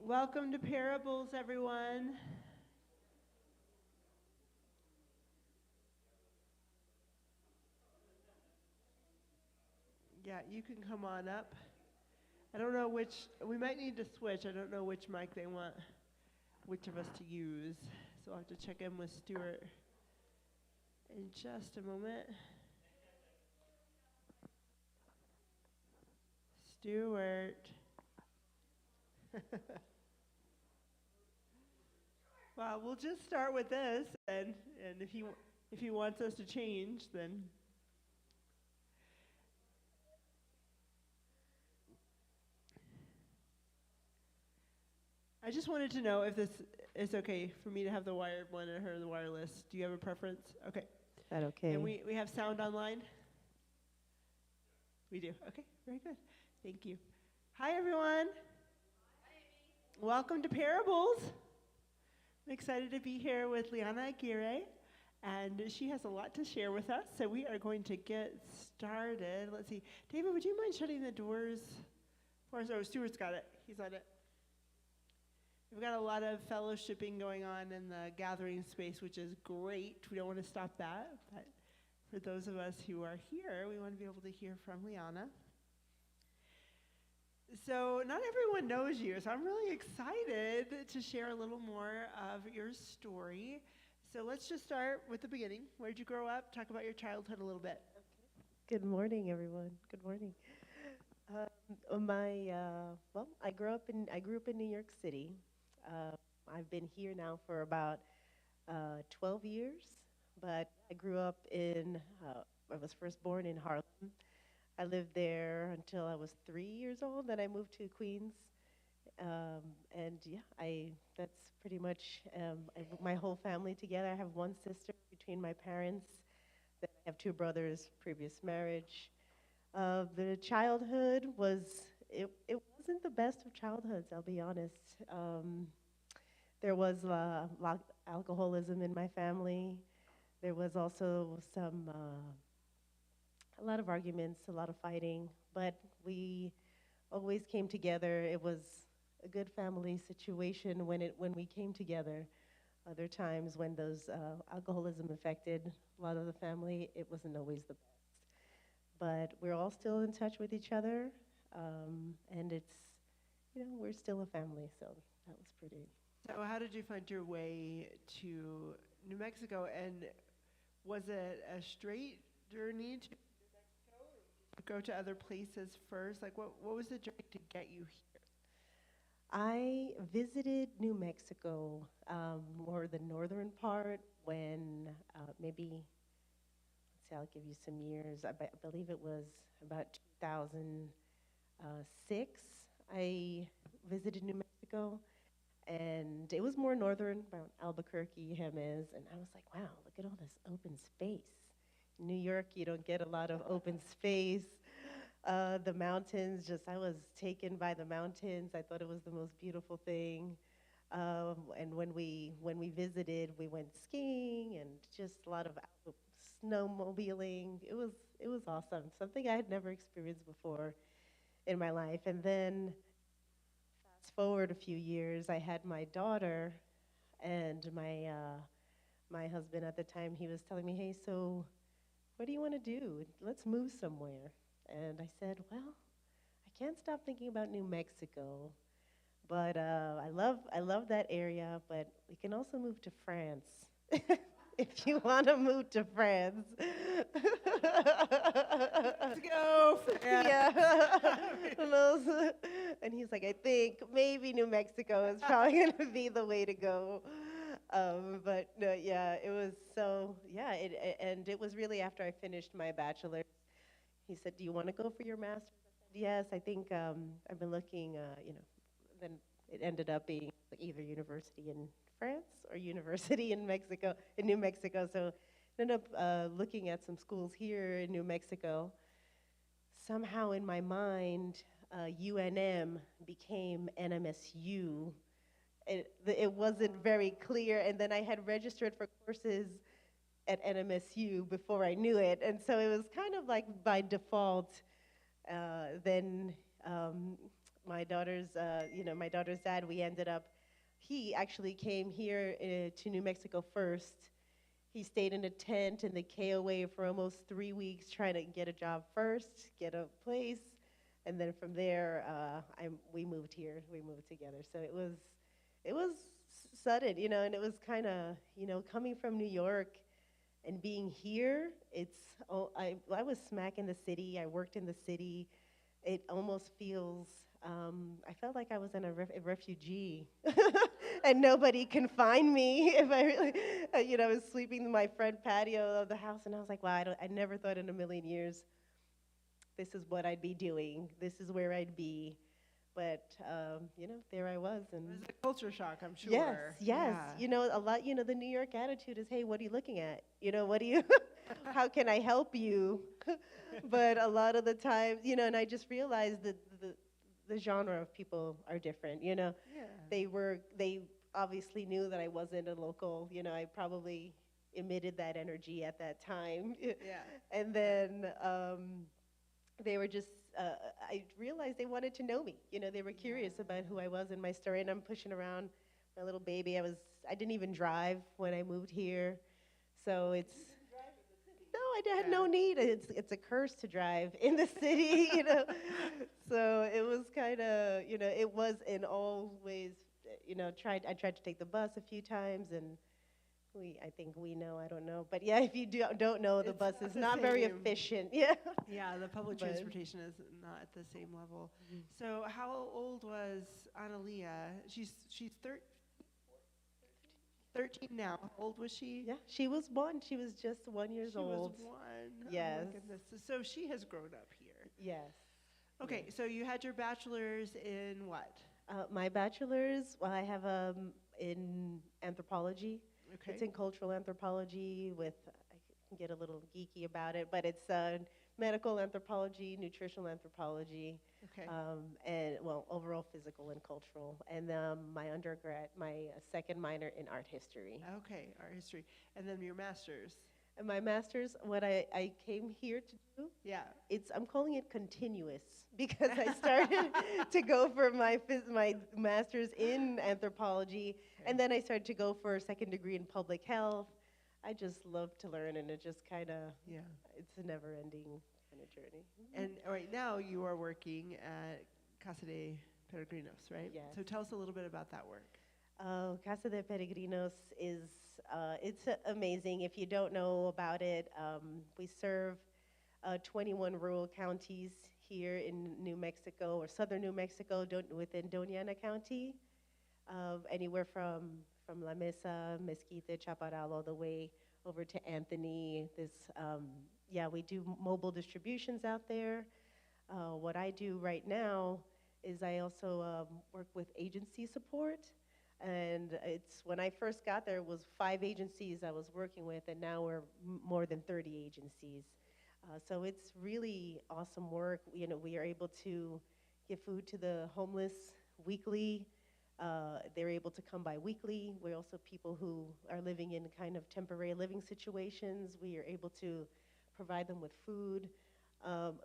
Welcome to Parables, everyone. Yeah, you can come on up. I don't know we might need to switch. I don't know which mic they want which of us to use. So I'll have to check in with Stuart in just a moment. Stuart. Well, we'll just start with this, and if he wants us to change, then I just wanted to know if this is okay for me to have the wired one and her the wireless. Do you have a preference? Okay. Is that okay? And we have sound online? We do. Okay, very good. Thank you. Hi, everyone. Welcome to Parables. I'm excited to be here with Liana Aguirre, and she has a lot to share with us, so we are going to get started. Let's see. David, would you mind shutting the doors for us? Oh, Stuart's got it. He's on it. We've got a lot of fellowshipping going on in the gathering space, which is great. We don't want to stop that, but for those of us who are here, we want to be able to hear from Liana. So not everyone knows you, so I'm really excited to share a little more of your story. So let's just start with the beginning. Where did you grow up? Talk about your childhood a little bit. Good morning, everyone. Good morning. I grew up in New York City. I've been here now for about 12 years, but I grew up I was first born in Harlem. I lived there until I was 3 years old. Then I moved to Queens, and yeah, that's pretty much my whole family together. I have one sister between my parents. Then I have two brothers, previous marriage. The childhood it wasn't the best of childhoods, I'll be honest. There was alcoholism in my family. There was also a lot of arguments, a lot of fighting, but we always came together. It was a good family situation when we came together. Other times when those alcoholism affected a lot of the family, it wasn't always the best. But we're all still in touch with each other, and we're still a family, so that was pretty. So how did you find your way to New Mexico, and was it a straight journey to go to other places first? Like, what was the journey to get you here? I visited New Mexico, more the northern part, when maybe, let's see, I'll give you some years. I believe it was about 2006. I visited New Mexico, and it was more northern, around Albuquerque, Jemez, and I was like, wow, look at all this open space. In New York, you don't get a lot of open space. The mountains, I was taken by the mountains. I thought it was the most beautiful thing. And when we visited, we went skiing and just a lot of snowmobiling. It was awesome. Something I had never experienced before in my life. And then fast forward a few years, I had my daughter, and my husband at the time, he was telling me, hey, so what do you want to do? Let's move somewhere. And I said, well, I can't stop thinking about New Mexico, but I love that area, but we can also move to France. If you want to move to France. Let's go, France. Yeah. And he's like, I think maybe New Mexico is probably going to be the way to go. But no, yeah, it was and it was really after I finished my bachelor's. He said, do you want to go for your master's? I said, yes, I think I've been looking, then it ended up being either university in France or university in New Mexico. So I ended up looking at some schools here in New Mexico. Somehow in my mind, UNM became NMSU. It wasn't very clear, and then I had registered for courses at NMSU before I knew it, and so it was kind of like by default. Then my daughter's dad, he actually came here to New Mexico first. He stayed in a tent in the KOA for almost 3 weeks trying to get a job first, get a place, and then from there, we moved here. We moved together. So it was sudden, and it was kind of, coming from New York and being here. I was smack in the city. I worked in the city. It almost feels. I felt like I was in a refugee, and nobody can find me. If I really, I was sleeping in my front patio of the house, and I was like, wow, I never thought in a million years this is what I'd be doing. This is where I'd be. But, there I was. It And was a culture shock, I'm sure. yes, yes. Yeah. A lot, the New York attitude is, hey, what are you looking at? What do you, how can I help you? But a lot of the times, and I just realized that the genre of people are different, Yeah. They obviously knew that I wasn't a local, I probably emitted that energy at that time. Yeah. And then they were just, I realized they wanted to know me. They were curious about who I was and my story. And I'm pushing around my little baby. I didn't even drive when I moved here. So it's, no, I had no need. It's a curse to drive in the city, So it was kind of, it was in all ways, I tried to take the bus a few times, and I think we know, I don't know. But yeah, if you don't know, the It's bus not is the not very same. efficient. Yeah. Yeah, the public But- transportation is not at the same level. So how old was Analia? She's 13 now. How old was she? Yeah, she was one. She was just 1 year She old. was one. Oh Yes. my goodness. So she has grown up here. Yes. Okay, so you had your bachelor's in what? My bachelor's, well, I have in anthropology. Okay. It's in cultural anthropology I can get a little geeky about it, but it's medical anthropology, nutritional anthropology, Okay. and, well, overall physical and cultural. And my second minor in art history. Okay, art history. And then your master's. And my master's, what I came here to do, Yeah. I'm calling it continuous because I started to go for my master's in anthropology, and then I started to go for a second degree in public health. I just love to learn, and it just kind of, Yeah. it's a never-ending kind of journey. And right now you are working at Casa de Peregrinos, right? Yes. So tell us a little bit about that work. Casa de Peregrinos it's amazing. If you don't know about it, we serve 21 rural counties here in New Mexico, or southern New Mexico, within Doñana County, anywhere from La Mesa, Mesquite, Chaparral, all the way over to Anthony. We do mobile distributions out there. What I do right now is I also work with agency support. And when I first got there, it was 5 agencies I was working with, and now we're more than 30 agencies. So it's really awesome work. We are able to give food to the homeless weekly. They're able to come by weekly. We're also people who are living in kind of temporary living situations. We are able to provide them with food.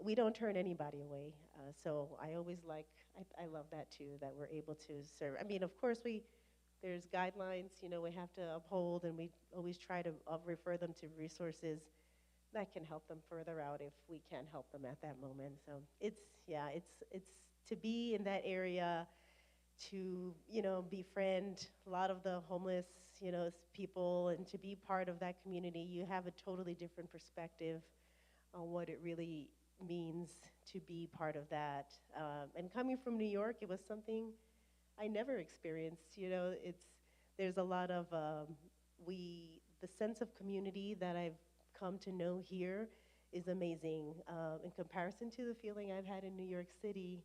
We don't turn anybody away. So I always I love that too, that we're able to serve. I mean, of course, there's guidelines, we have to uphold, and we always try to refer them to resources that can help them further out if we can't help them at that moment. So it's to be in that area, to, befriend a lot of the homeless, people, and to be part of that community. You have a totally different perspective on what it really means to be part of that. And coming from New York, it was something I never experienced. There's a lot of the sense of community that I've come to know here is amazing. In comparison to the feeling I've had in New York City,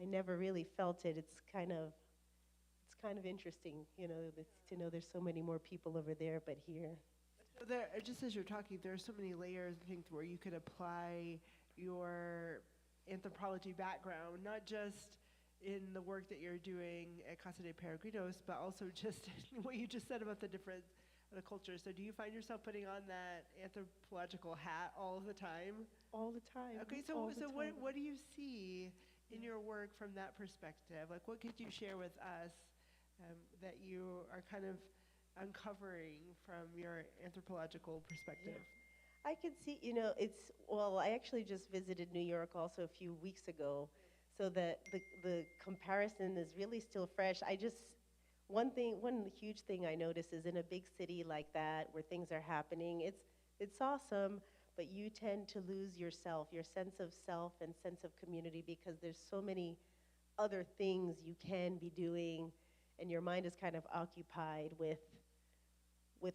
I never really felt it. It's kind of interesting, to know there's so many more people over there, but here. So just as you're talking, there are so many layers and things where you could apply your anthropology background, not just in the work that you're doing at Casa de Peregrinos, but also just what you just said about the different cultures. So do you find yourself putting on that anthropological hat all the time? All the time. Okay, so what do you see in your work from that perspective? Like, what could you share with us that you are kind of uncovering from your anthropological perspective? I could see, well, I actually just visited New York also a few weeks ago, so that the comparison is really still fresh. One huge thing I notice is in a big city like that where things are happening, it's awesome, but you tend to lose yourself, your sense of self and sense of community because there's so many other things you can be doing, and your mind is kind of occupied with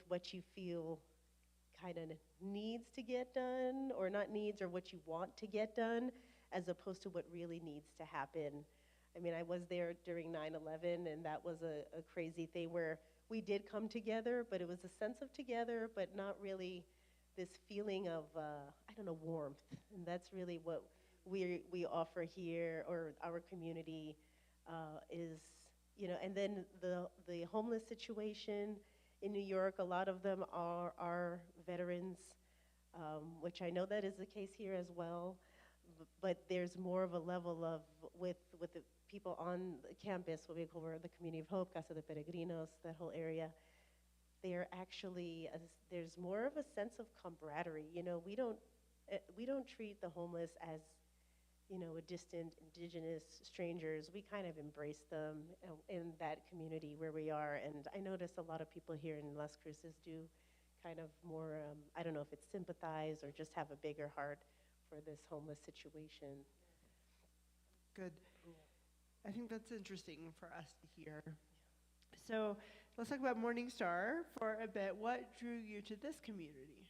what you feel kind of needs to get done, or not needs, or what you want to get done, as opposed to what really needs to happen. I mean, I was there during 9/11, and that was a crazy thing where we did come together, but it was a sense of together, but not really this feeling of, I don't know, warmth. And that's really what we offer here, or our community is, and then the homeless situation in New York, a lot of them are veterans, which I know that is the case here as well. But there's more of a level of, with the people on the campus, what we call the Community of Hope, Casa de Peregrinos, that whole area. They're actually, there's more of a sense of camaraderie. We don't treat the homeless as, a distant indigenous strangers. We kind of embrace them in that community where we are. And I notice a lot of people here in Las Cruces do kind of more, I don't know if it's sympathize or just have a bigger heart for this homeless situation. Good. I think that's interesting for us to hear. So let's talk about Morning Star for a bit. What drew you to this community?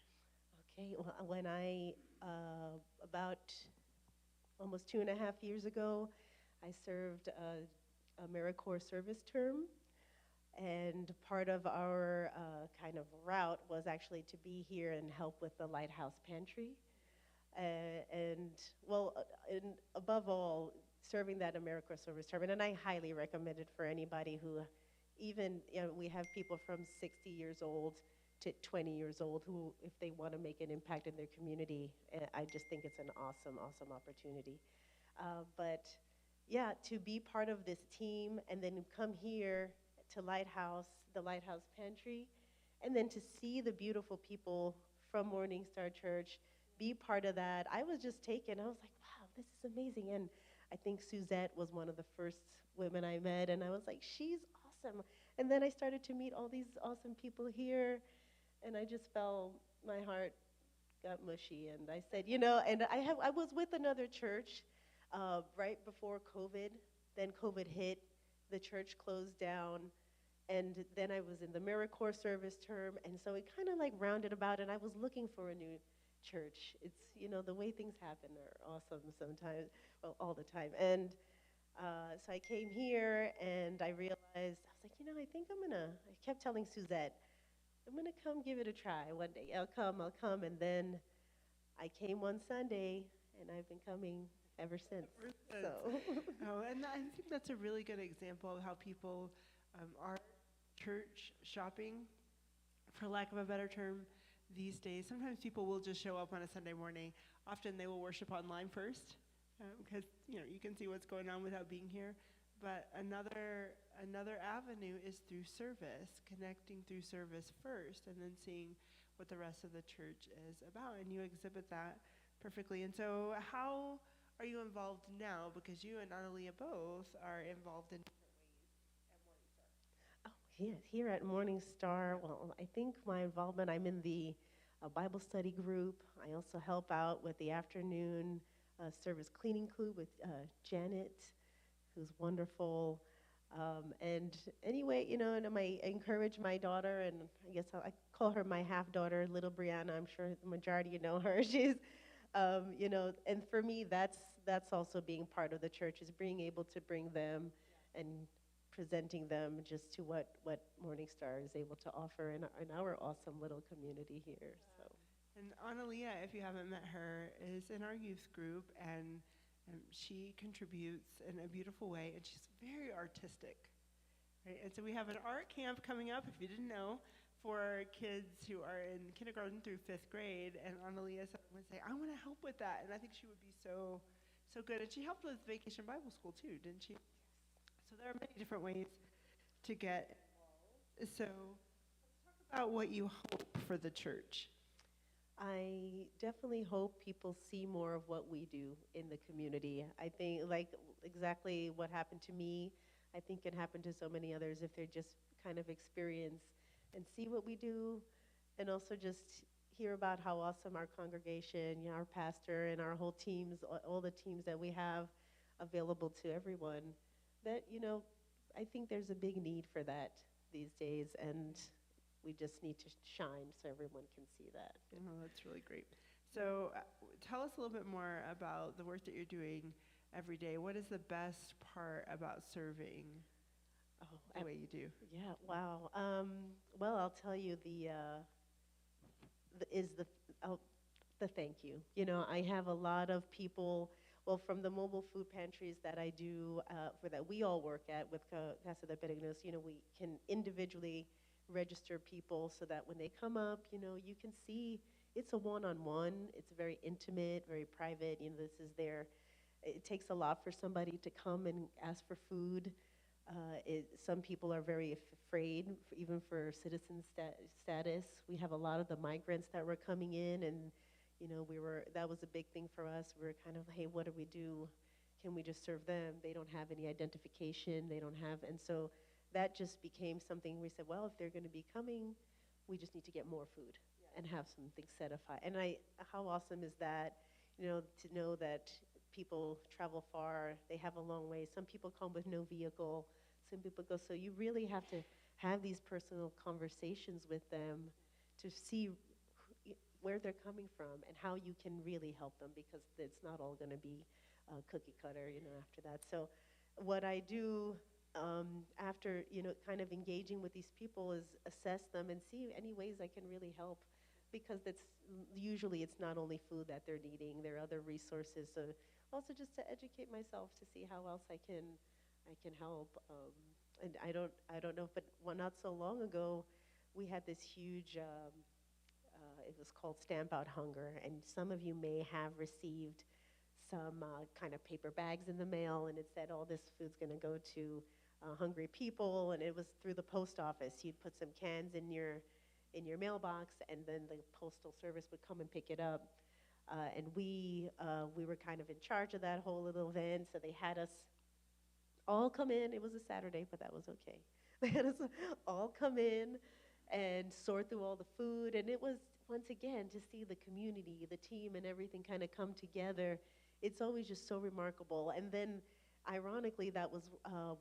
Okay, well, when about almost 2.5 years ago, I served a AmeriCorps service term, and part of our kind of route was actually to be here and help with the Lighthouse Pantry. And above all, serving that AmeriCorps service term, and I highly recommend it for anybody who, even, we have people from 60 years old to 20 years old who, if they want to make an impact in their community, I just think it's an awesome, awesome opportunity. But yeah, to be part of this team and then come here to Lighthouse, the Lighthouse Pantry, and then to see the beautiful people from Morning Star Church be part of that, I was just taken. I was like, wow, this is amazing. And I think Suzette was one of the first women I met, and I was like, she's awesome. And then I started to meet all these awesome people here, and I just felt my heart got mushy, and I said, and I was with another church right before COVID. Then COVID hit, the church closed down, and then I was in the AmeriCorps service term, and so it kind of like rounded about, and I was looking for a new church. It's, the way things happen are awesome sometimes, well, all the time. And so I came here, and I realized, I was like, I think I kept telling Suzette, I'm going to come give it a try one day. I'll come. And then I came one Sunday, and I've been coming ever since. So. And I think that's a really good example of how people are church shopping, for lack of a better term, these days. Sometimes people will just show up on a Sunday morning. Often they will worship online first, because you can see what's going on without being here. But another avenue is through service, connecting through service first, and then seeing what the rest of the church is about. And you exhibit that perfectly. And so how are you involved now? Because you and Analia both are involved in different ways at Morning Star. Oh, yes, here at Morning Star, well, I think my involvement, I'm in the Bible study group. I also help out with the afternoon service cleaning crew with Janet, who's wonderful. And anyway, and I encourage my daughter, and I guess I call her my half-daughter, little Brianna. I'm sure the majority you know her. She's, and for me, that's also being part of the church, is being able to bring them and presenting them just to what Morning Star is able to offer in our awesome little community here. So. And Analia, if you haven't met her, is in our youth group, and she contributes in a beautiful way, and she's very artistic, right? And so we have an art camp coming up, if you didn't know, for kids who are in kindergarten through 5th grade, and Analia would say, I want to help with that, and I think she would be so So good. And she helped with Vacation Bible School too, didn't she? So there are many different ways to get. So about what you hope for the church. I definitely hope people see more of what we do in the community. I think, like exactly what happened to me, I think can happen to so many others if they just kind of experience and see what we do, and also just hear about how awesome our congregation, our pastor, and our whole teams, all the teams that we have available to everyone. That, I think there's a big need for that these days, and we just need to shine so everyone can see that. Oh, that's really great. So tell us a little bit more about the work that you're doing every day. What is the best part about serving the way you do? Yeah, wow. Well, I'll tell you oh, the thank you. I have a lot of people. Well, from the mobile food pantries that I do, for that we all work at with Casa de Peregrinos, we can individually register people so that when they come up, you can see it's a one-on-one. It's very intimate, very private. This is their. It takes a lot for somebody to come and ask for food. Some people are very afraid, even for citizen status. We have a lot of the migrants that were coming in, and that was a big thing for us. We were kind of, hey, what do we do? Can we just serve them? They don't have any identification. They don't have, and so that just became something we said, well, if they're going to be coming, we just need to get more food and have something set aside. And how awesome is that, to know that people travel far, they have a long way. Some people come with no vehicle. Some people go, so you really have to have these personal conversations with them to see where they're coming from and how you can really help them, because it's not all going to be cookie cutter, after that. So what I do after, kind of engaging with these people is assess them and see any ways I can really help, because usually it's not only food that they're needing, there are other resources. So also just to educate myself to see how else I can help. And I don't know, but not so long ago, we had this huge, it was called Stamp Out Hunger, and some of you may have received some kind of paper bags in the mail, and it said, oh, this food's going to go to hungry people, and it was through the post office. You'd put some cans in your mailbox, and then the postal service would come and pick it up. And we were kind of in charge of that whole little event, so they had us all come in. It was a Saturday, but that was okay. They had us all come in and sort through all the food, and it was, once again, to see the community, the team, and everything kind of come together. It's always just so remarkable. And then, ironically, that was,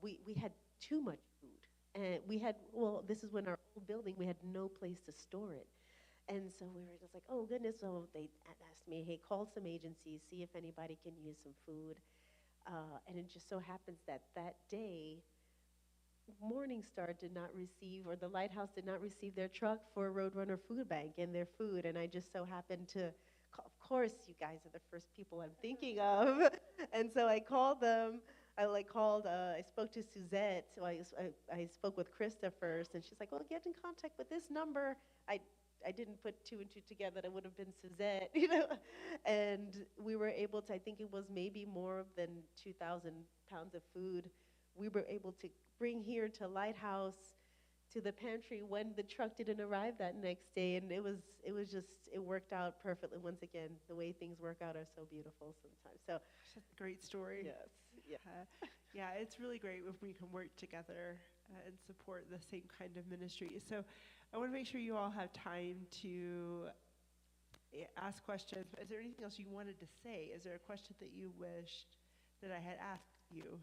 we had too much food. And this is when our old building, we had no place to store it. And so we were just like, oh, goodness. So they asked me, hey, call some agencies, see if anybody can use some food. And it just so happens that day, Morningstar did not receive, or the Lighthouse did not receive their truck for Roadrunner Food Bank and their food. And I just so happened to, of course, you guys are the first people I'm thinking of. And so I called them. I spoke to Suzette. So I spoke with Krista first, and she's like, well, get in contact with this number. I didn't put two and two together. That would have been Suzette, And we were able to, I think it was maybe more than 2,000 pounds of food we were able to bring here to Lighthouse, to the pantry, when the truck didn't arrive that next day. And it worked out perfectly. Once again, the way things work out are so beautiful sometimes. So that's a great story. Yes. Yeah, it's really great if we can work together and support the same kind of ministry. So I want to make sure you all have time to ask questions. Is there anything else you wanted to say? Is there a question that you wished that I had asked you?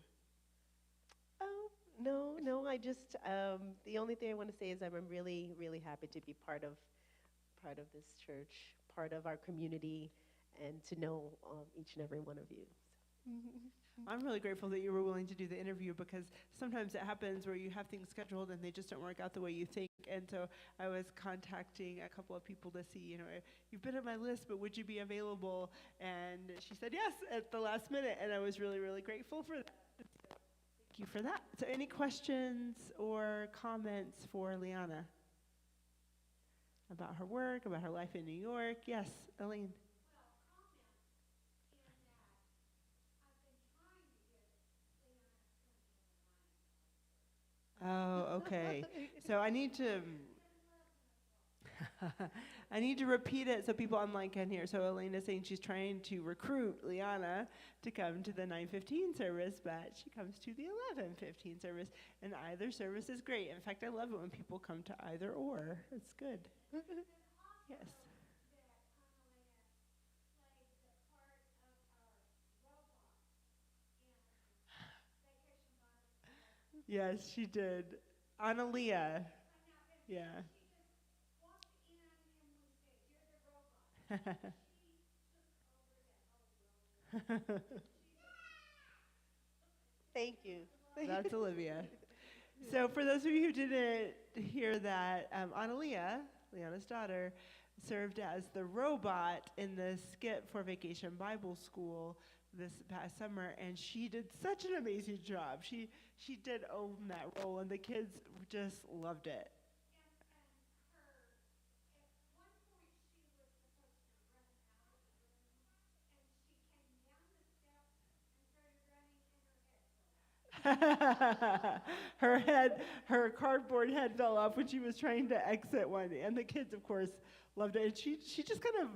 No, I just, the only thing I want to say is I'm really, really happy to be part of this church, part of our community, and to know each and every one of you. I'm really grateful that you were willing to do the interview, because sometimes it happens where you have things scheduled and they just don't work out the way you think. And so I was contacting a couple of people to see, you've been on my list, but would you be available? And she said yes at the last minute, and I was really, really grateful for that. Thank you for that. So any questions or comments for Liana about her work, about her life in New York? Yes, Elaine. Well, comment in that Oh, okay. So I need to I need to repeat it so people online can hear. So Elena's saying she's trying to recruit Liana to come to the 9:15 service, but she comes to the 11:15 service, and either service is great. In fact, I love it when people come to either or. It's good. Yes. Yes, she did. Analia. Yeah. Thank you. That's Olivia. So for those of you who didn't hear that, Analia, Liana's daughter, served as the robot in the skit for Vacation Bible School this past summer, and she did such an amazing job. She did own that role, and the kids just loved it. Her cardboard head fell off when she was trying to exit one, and the kids, of course, loved it. And she just kind of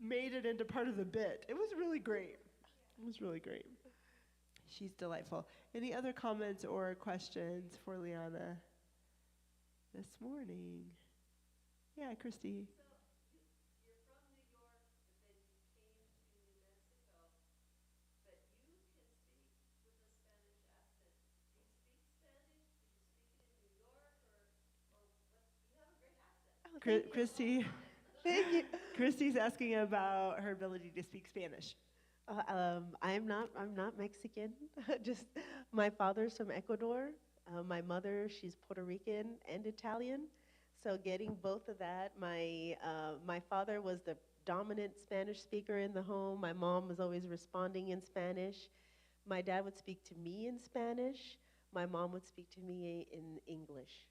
made it into part of the bit. It was really great. It was really great. She's delightful. Any other comments or questions for Liana this morning? Yeah, Christy. Oh, thank you. Christy. Thank you. Christy's asking about her ability to speak Spanish. I'm not Mexican. Just my father's from Ecuador. My mother, she's Puerto Rican and Italian. So getting both of that, my father was the dominant Spanish speaker in the home. My mom was always responding in Spanish. My dad would speak to me in Spanish. My mom would speak to me in English.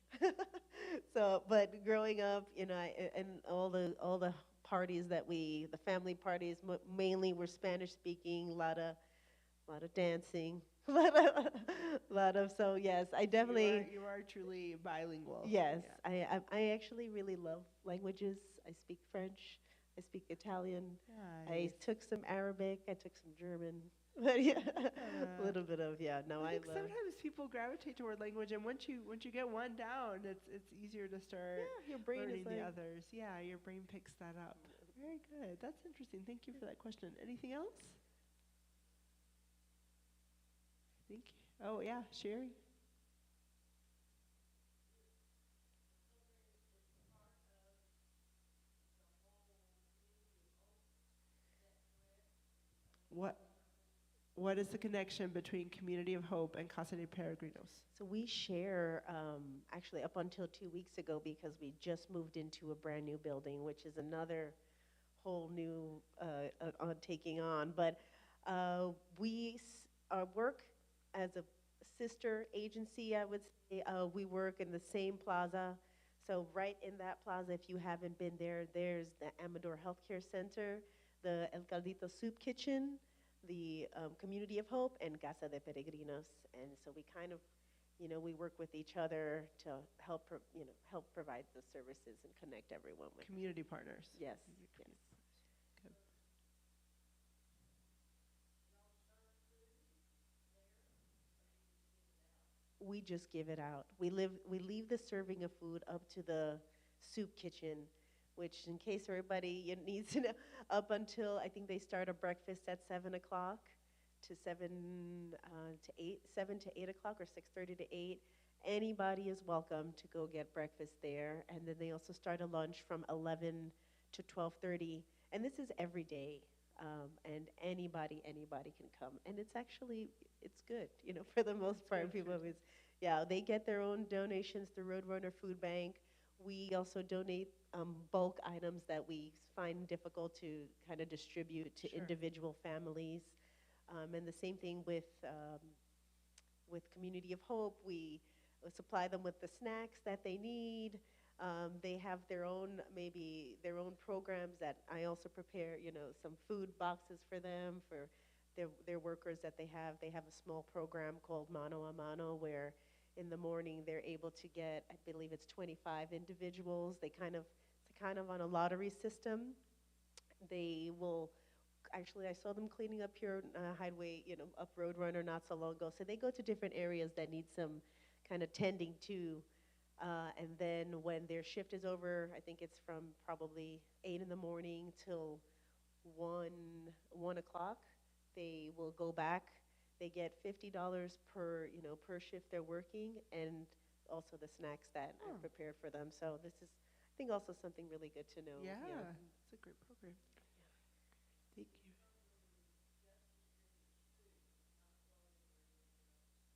So, but growing up, and all the parties the family parties mainly were Spanish speaking. A lot of dancing, a lot of. So yes, I definitely. You are truly bilingual. Yes, Yeah. I actually really love languages. I speak French. I speak Italian. I Nice. took some Arabic. I took some German. But yeah, a Uh, little bit of yeah. No, I I think love. sometimes people gravitate toward language, and once you get one down, it's easier to start Yeah, your brain learning is the like. others. Yeah, your brain picks that up. Very good. That's interesting. Thank you for that question. Anything else? I think. Oh yeah, Sherry. What What is the connection between Community of Hope and Casa de Peregrinos? So we share, actually up until 2 weeks ago, because we just moved into a brand new building, which is another whole new taking on. But our work as a sister agency, I would say, we work in the same plaza. So right in that plaza, if you haven't been there, there's the Amador Healthcare Center, the El Caldito Soup Kitchen, the Community of Hope, and Casa de Peregrinos. And so we kind of, we work with each other to help provide the services and connect everyone with. Community partners. Yes, yes. Good. We just give it out. We leave the serving of food up to the soup kitchen, which, in case everybody needs to know, up until I think they start a breakfast at 7 o'clock to 7 to 8 o'clock, or 6:30 to 8. Anybody is welcome to go get breakfast there, and then they also start a lunch from 11 to 12:30, and this is every day. And anybody can come, and it's good, for the most part. People always, yeah, they get their own donations through Roadrunner Food Bank. We also donate bulk items that we find difficult to kind of distribute to Sure. individual families, and the same thing with Community of Hope. We supply them with the snacks that they need. They have maybe their own programs that I also prepare, some food boxes for them, for their workers that they have. They have a small program called Mano a Mano, where in the morning, they're able to get, I believe it's 25 individuals. It's kind of on a lottery system. They will actually, I saw them cleaning up here Highway, up Roadrunner not so long ago. So they go to different areas that need some kind of tending to. And then when their shift is over, I think it's from probably 8 in the morning till 1, 1 o'clock, they will go back. They get $50 per, per shift they're working, and also the snacks that I Oh, prepared for them. So this is, I think, also something really good to know. yeah, Yeah. it's a great program. Thank you.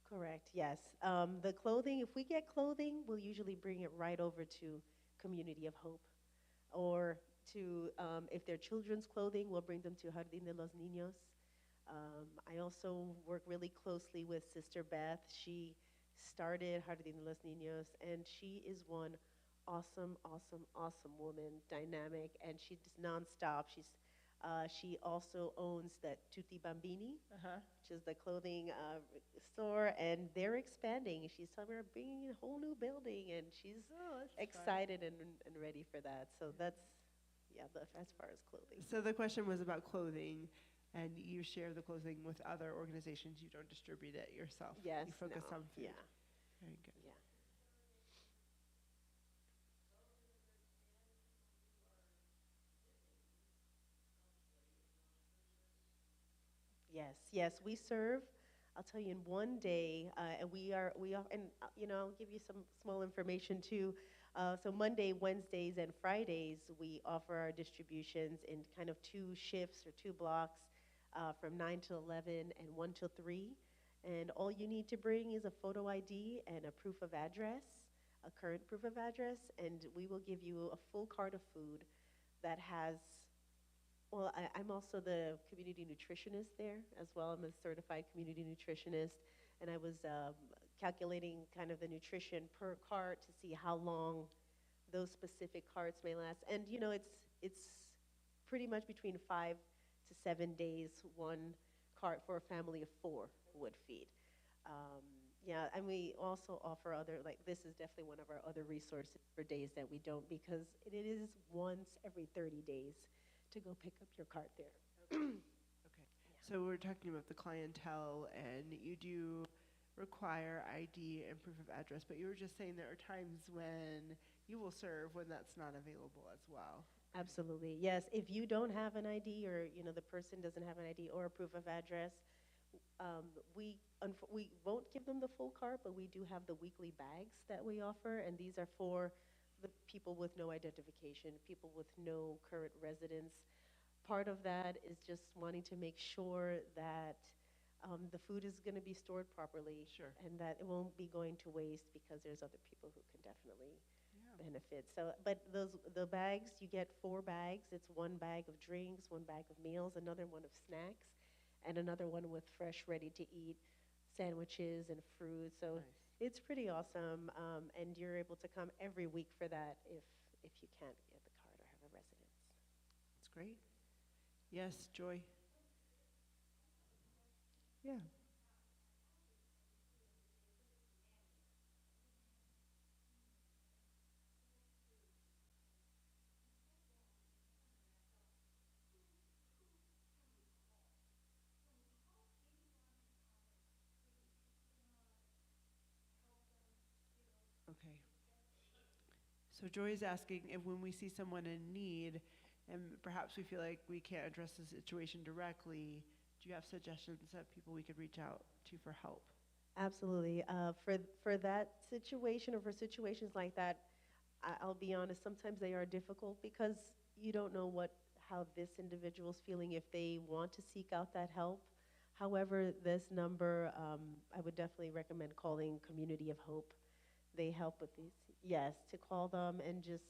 Correct, yes. The clothing, if we get clothing, we'll usually bring it right over to Community of Hope. Or to, if they're children's clothing, we'll bring them to Jardín de los Niños. I also work really closely with Sister Beth. She started Jardín de los Niños, and she is one awesome, awesome, awesome woman, dynamic, and she's nonstop. She also owns that Tutti Bambini, Uh-huh. which is the clothing store, and they're expanding. She's talking about bringing a whole new building, and she's Oh, that's fun. excited and ready for that. So that's, yeah, as far as clothing. So the question was about clothing, and you share the clothing with other organizations. You don't distribute it yourself. Yes, You focus no, on food. yeah, Very good. yeah. Yes, yes, we serve. I'll tell you in one day, and and I'll give you some small information too. So Monday, Wednesdays, and Fridays, we offer our distributions in kind of two shifts or two blocks, from 9 to 11 and 1 to 3. And all you need to bring is a photo ID and a proof of address, a current proof of address, and we will give you a full cart of food that has, well, I'm also the community nutritionist there as well. I'm a certified community nutritionist, and I was calculating kind of the nutrition per cart to see how long those specific carts may last. And it's pretty much between 5 to 7 days. One cart for a family of four would feed. Um, yeah, and we also offer other, like, this is definitely one of our other resources for days that we don't, because it is once every 30 days to go pick up your cart there. Okay. So we're talking about the clientele, and you do require ID and proof of address, but you were just saying there are times when you will serve when that's not available as well. Absolutely. Yes, if you don't have an ID, or the person doesn't have an ID or a proof of address, we won't give them the full cart, but we do have the weekly bags that we offer, and these are for the people with no identification, people with no current residence. Part of that is just wanting to make sure that the food is going to be stored properly, Sure. and that it won't be going to waste, because there's other people who can definitely Yeah. benefit. So, but the bags, you get 4 bags. It's one bag of drinks, one bag of meals, another one of snacks, and another one with fresh, ready-to-eat sandwiches and fruit. So Nice. it's pretty awesome, and you're able to come every week for that if you can't get the card or have a residence. That's great. Yes, Joy. Yeah. Okay. So Joy is asking if when we see someone in need, and perhaps we feel like we can't address the situation directly, do you have suggestions of people we could reach out to for help? Absolutely. For that situation, or for situations like that, I'll be honest, sometimes they are difficult, because you don't know how this individual's feeling, if they want to seek out that help. However, this number, I would definitely recommend calling Community of Hope. They help with these. Yes, to call them, and just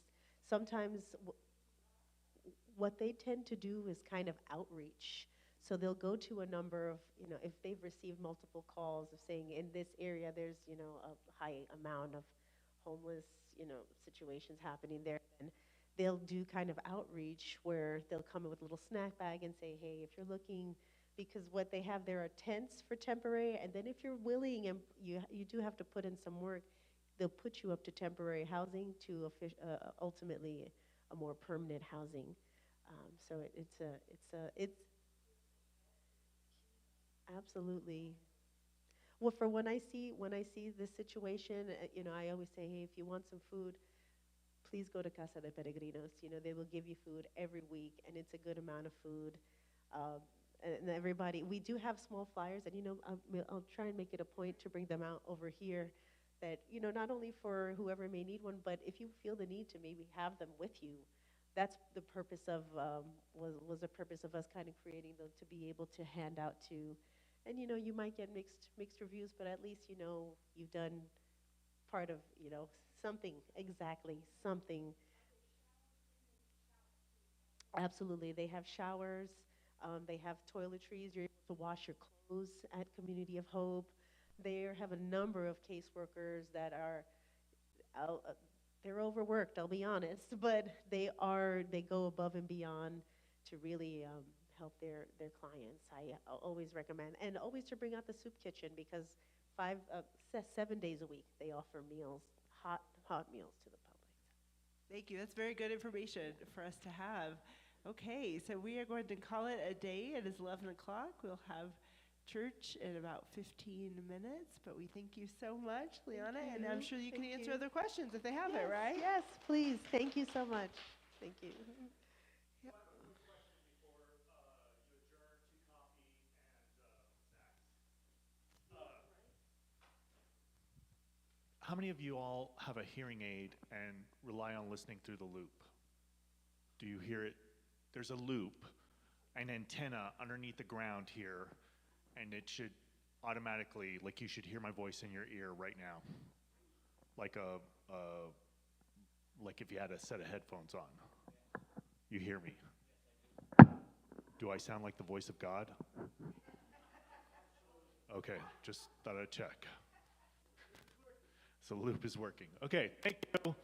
sometimes what they tend to do is kind of outreach. So they'll go to a number of, if they've received multiple calls of saying in this area there's, a high amount of homeless, situations happening there, and they'll do kind of outreach where they'll come in with a little snack bag and say, hey, if you're looking, because what they have there are tents for temporary, and then if you're willing and you do have to put in some work, they'll put you up to temporary housing to ultimately a more permanent housing. So it's absolutely. Well, for when I see this situation, I always say, hey, if you want some food, please go to Casa de Peregrinos. They will give you food every week, and it's a good amount of food. Um, and everybody, we do have small flyers, and I'll try and make it a point to bring them out over here. That not only for whoever may need one, but if you feel the need to maybe have them with you. That's the purpose of was the purpose of us kind of creating them to be able to hand out to, and you might get mixed reviews, but at least you've done part of something, exactly, something. Absolutely. They have showers, they have toiletries. You're able to wash your clothes at Community of Hope. They have a number of caseworkers that are they're overworked, I'll be honest, but they go above and beyond to really help their clients. I always recommend, and always to bring out the soup kitchen, because 7 days a week they offer meals, hot meals to the public. Thank you. That's very good information for us to have. Okay, so we are going to call it a day. It is 11 o'clock. We'll have church in about 15 minutes, but we thank you so much, Liana, and I'm sure you can answer other questions if they have it, right? Yes, please. Thank you so much. Thank you. Yep. How many of you all have a hearing aid and rely on listening through the loop? Do you hear it? There's a loop, an antenna underneath the ground here, and it should automatically, like you should hear my voice in your ear right now, like like if you had a set of headphones on. You hear me? Do I sound like the voice of God? Okay, just thought I'd check. So the loop is working. Okay, thank you.